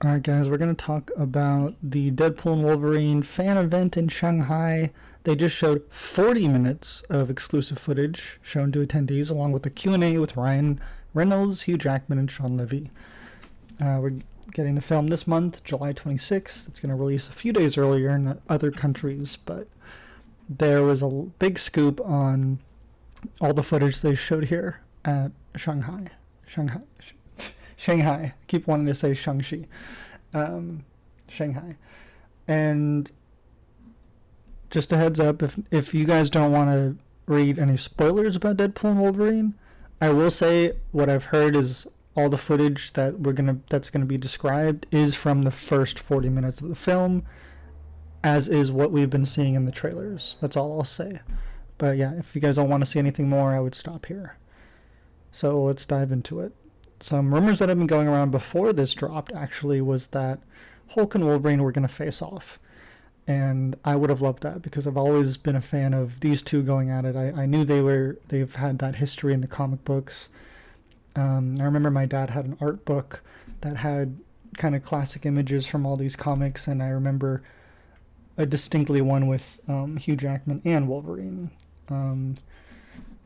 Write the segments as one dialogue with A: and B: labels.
A: Alright, guys, we're going to talk about the Deadpool and Wolverine fan event in Shanghai. They just showed 40 minutes of exclusive footage shown to attendees, along with a Q&A with Ryan Reynolds, Hugh Jackman, and Sean Levy. We're getting the film this month, July 26th. It's going to release a few days earlier in other countries, but there was a big scoop on all the footage they showed here at Shanghai. I keep wanting to say Shang-Chi. Shanghai. And just a heads up, if you guys don't want to read any spoilers about Deadpool and Wolverine, I will say what I've heard is all the footage that's gonna be described is from the first 40 minutes of the film, as is what we've been seeing in the trailers. That's all I'll say. But yeah, if you guys don't want to see anything more, I would stop here. So let's dive into it. Some rumors that have been going around before this dropped actually was that Hulk and Wolverine were going to face off. And I would have loved that because I've always been a fan of these two going at it. I knew they've had that history in the comic books. I remember my dad had an art book that had kind of classic images from all these comics, and I remember a distinctly one with Hugh Jackman and Wolverine.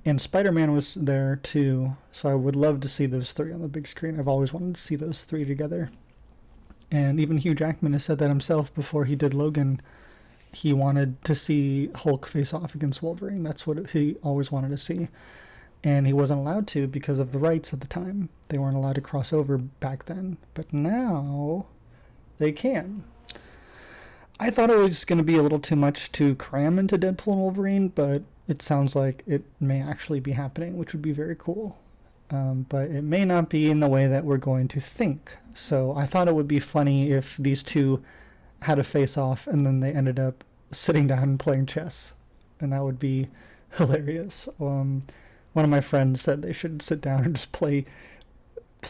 A: And Spider-Man was there too, so I would love to see those three on the big screen. I've always wanted to see those three together. And even Hugh Jackman has said that himself before he did Logan. He wanted to see Hulk face off against Wolverine. That's what he always wanted to see. And he wasn't allowed to because of the rights at the time. They weren't allowed to cross over back then. But now they can. I thought it was going to be a little too much to cram into Deadpool and Wolverine, but it sounds like it may actually be happening, which would be very cool. But it may not be in the way that we're going to think. So I thought it would be funny if these two had a face-off and then they ended up sitting down and playing chess. And that would be hilarious. One of my friends said they should sit down and just play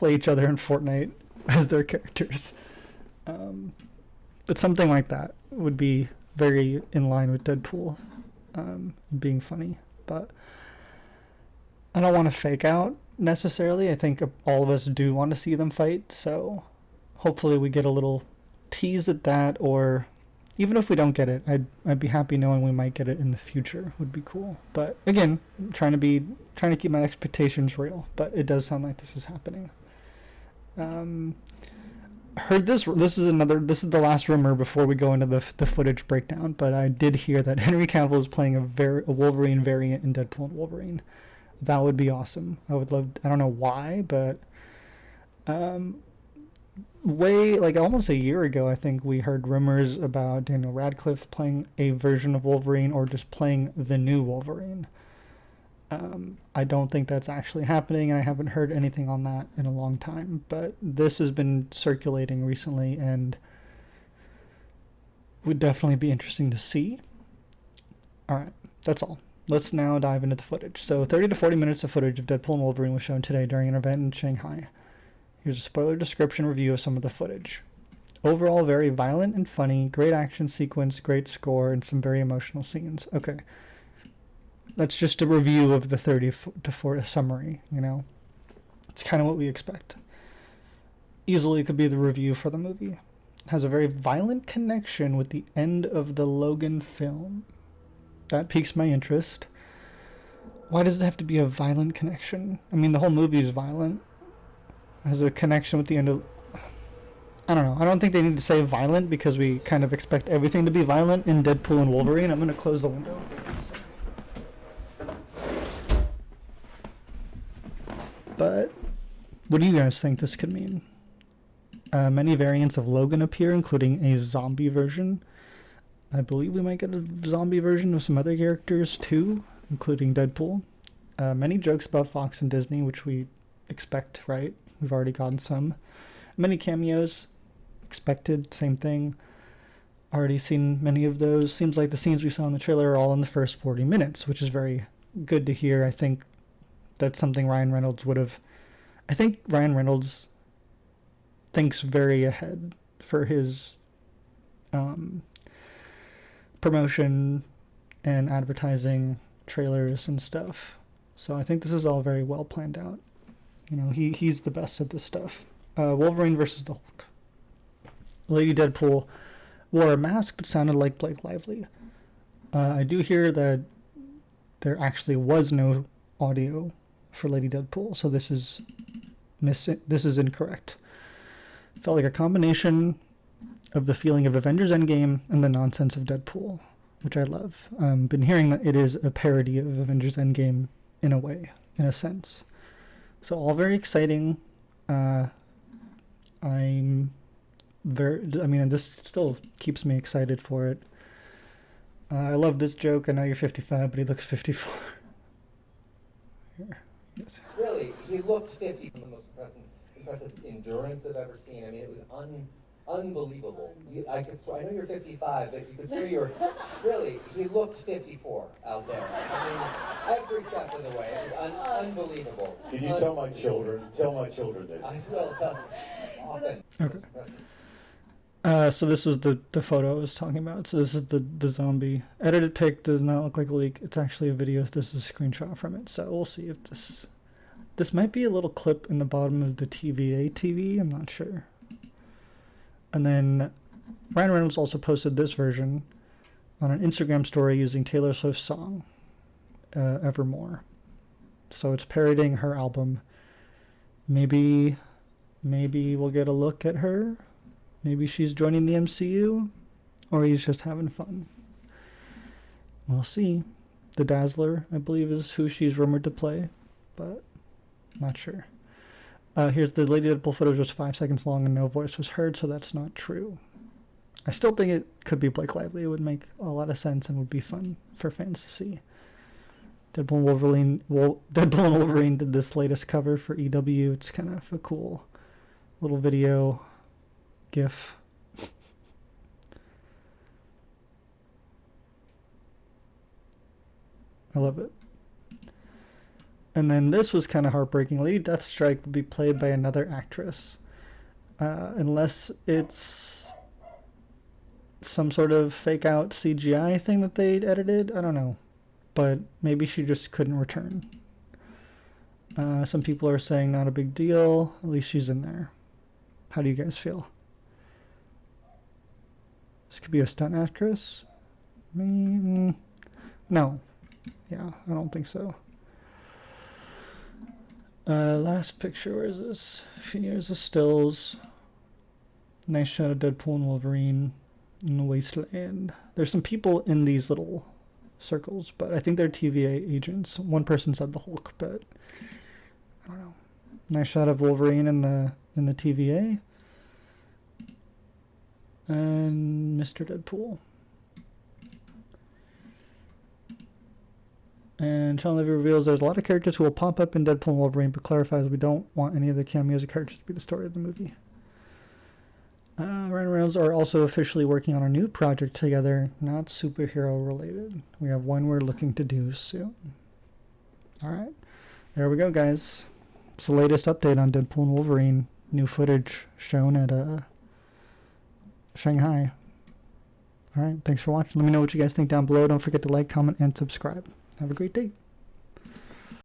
A: each other in Fortnite as their characters. But something like that would be very in line with Deadpool. Being funny, but I don't want to fake out necessarily. I think all of us do want to see them fight, so hopefully we get a little tease at that, or even if we don't get it, I'd be happy knowing we might get it in the future. Would be cool. But again, trying to keep my expectations real, but it does sound like this is happening. Heard this is the last rumor before we go into the footage breakdown, but I did hear that Henry Cavill is playing a Wolverine variant in Deadpool and Wolverine. That would be awesome. I would love, I don't know why, but almost a year ago, I think we heard rumors about Daniel Radcliffe playing a version of Wolverine or just playing the new Wolverine. I don't think that's actually happening, and I haven't heard anything on that in a long time, but this has been circulating recently and would definitely be interesting to see. Alright, that's all. Let's now dive into the footage. So 30 to 40 minutes of footage of Deadpool and Wolverine was shown today during an event in Shanghai. Here's a spoiler description review of some of the footage. Overall, very violent and funny, great action sequence, great score, and some very emotional scenes. Okay. That's just a review of the 30 to 40 summary, you know. It's kind of what we expect. Easily could be the review for the movie. It has a very violent connection with the end of the Logan film. That piques my interest. Why does it have to be a violent connection? I mean, the whole movie is violent. It has a connection with the end of... I don't know. I don't think they need to say violent because we kind of expect everything to be violent in Deadpool and Wolverine. I'm going to close the window. But what do you guys think this could mean? Many variants of Logan appear, including a zombie version. I believe we might get a zombie version of some other characters too, including Deadpool. Many jokes about Fox and Disney, which we expect, right? We've already gotten some. Many cameos, expected, same thing. Already seen many of those. Seems like the scenes we saw in the trailer are all in the first 40 minutes, which is very good to hear. I think that's something Ryan Reynolds would have... I think Ryan Reynolds thinks very ahead for his promotion and advertising trailers and stuff. So I think this is all very well planned out. You know, he's the best at this stuff. Wolverine versus the Hulk. Lady Deadpool wore a mask but sounded like Blake Lively. I do hear that there actually was no audio for Lady Deadpool, so this is incorrect. Felt like a combination of the feeling of Avengers Endgame and the nonsense of Deadpool, which I love. Been hearing that it is a parody of Avengers Endgame in a way, in a sense. So all very exciting. I'm this still keeps me excited for it. I love this joke. I know you're 55, but he looks 54. Here. Yes.
B: Really, he looked 50. The most impressive endurance I've ever seen. I mean, it was unbelievable. I know you're 55, but you could swear you're really. He looked 54 out there. I mean, every step of the way, it was unbelievable.
C: Can you tell my children? Tell my children this.
B: I will tell them often.
A: Okay. So this was the photo I was talking about. So this is the zombie. Edited pic does not look like a leak. It's actually a video. This is a screenshot from it. So we'll see if this might be a little clip in the bottom of the TVA TV. I'm not sure. And then Ryan Reynolds also posted this version on an Instagram story using Taylor Swift's song, Evermore. So it's parodying her album. Maybe we'll get a look at her. Maybe she's joining the MCU, or he's just having fun. We'll see. The Dazzler, I believe, is who she's rumored to play, but not sure. Here's the Lady Deadpool footage was 5 seconds long and no voice was heard, so that's not true. I still think it could be Blake Lively. It would make a lot of sense and would be fun for fans to see. Deadpool and Wolverine did this latest cover for EW. It's kind of a cool little video GIF. I love it. And then this was kind of heartbreaking. Lady Deathstrike will be played by another actress. Unless it's some sort of fake out CGI thing that they edited. I don't know. But maybe she just couldn't return. Some people are saying not a big deal. At least she's in there. How do you guys feel? This could be a stunt actress? No. Yeah, I don't think so. Last picture, where is this? Here's the stills. Nice shot of Deadpool and Wolverine in the wasteland. There's some people in these little circles, but I think they're TVA agents. One person said the Hulk, but I don't know. Nice shot of Wolverine in the TVA. And Mr. Deadpool. And Sean Levy reveals there's a lot of characters who will pop up in Deadpool and Wolverine, but clarifies we don't want any of the cameos of characters to be the story of the movie. Ryan Reynolds are also officially working on a new project together, not superhero related. We have one we're looking to do soon. Alright, there we go, guys. It's the latest update on Deadpool and Wolverine. New footage shown at Shanghai. Alright, thanks for watching. Let me know what you guys think down below. Don't forget to like, comment, and subscribe. Have a great day.